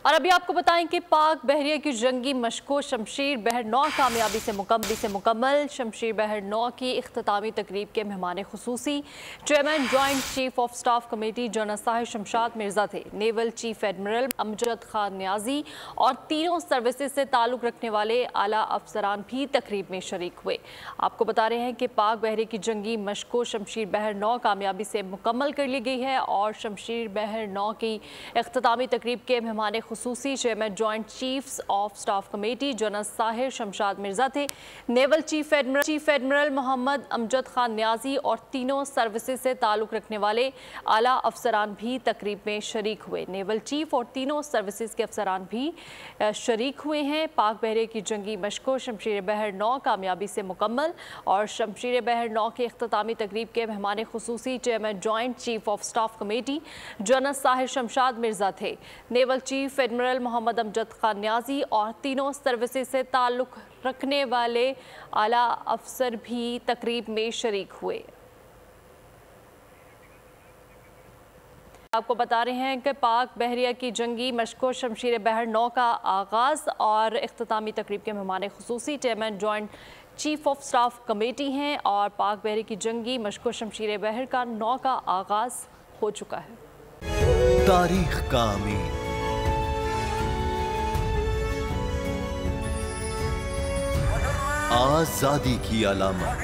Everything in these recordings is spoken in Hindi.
और अभी आपको बताएं कि पाक बहरिया की जंगी मशकों शमशीर बहर 9 कामयाबी से मुकम्मल। शमशीर बहर 9 की इख्तितामी तकरीब के मेहमान खुसूसी chairman joint chief of staff committee general Sahir Shamshad Mirza थे। Naval chief admiral Amjad Khan Niazi और तीनों सर्विसेज से ताल्लुक़ रखने वाले आला अफसरान भी तकरीब में शरीक हुए। आपको बता रहे हैं कि पाक बहरिया की जंगी मशकों शमशीर बहर 9 कामयाबी से मुकम्मल कर ली गई है और शमशीर बहर 9 की इख्तितामी तकरीब के मेहमान खुसूसी chairman joint chiefs of staff committee general Sahir Shamshad Mirza थे। Naval chief admiral Mohammad Amjad Khan Niazi और तीनों सर्विसेज से ताल्लुक़ रखने वाले आला अफसरान भी तकरीब में शरीक हुए। नेवल चीफ और तीनों सर्विसेज के अफसरान भी शरीक हुए हैं। पाक बहरिया की जंगी मशकों शमशीर बहर 9 कामयाबी से मुकम्मल और शमशीर बहर 9 के इख्तितामी तकरीब के मेहमान खुसूसी chairman joint chief of staff committee general Sahir Shamshad Mirza थे। Naval chief admiral Mohammad Amjad Khan Niazi और तीनों सर्विसेज से ताल्लुक़ रखने वाले आला अफसर भी तकरीब में शरीक हुए। आपको बता रहे हैं कि पाक बहरिया की जंगी मशकों शमशीर बहर 9 का आगाज़ और इख्तितामी तकरीब के मेहमान खुसूसी chairman joint chief of staff committee हैं और पाक बहरिया की जंगी मशकों शमशीर बहर का 9 का आगाज़ हो चुका है। तारीख का अमीन, आजादी की अलामत,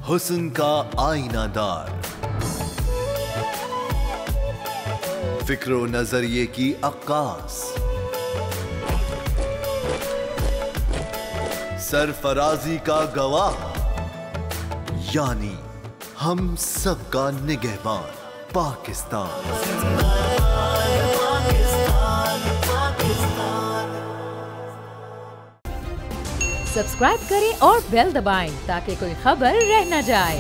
हुस्न का आईनादार, फिक्रो नजरिए की अक्कास, सरफराजी का गवाह, यानी हम सबका निगहबान पाकिस्तान। सब्सक्राइब करें और बेल दबाएं ताकि कोई खबर रह न जाए।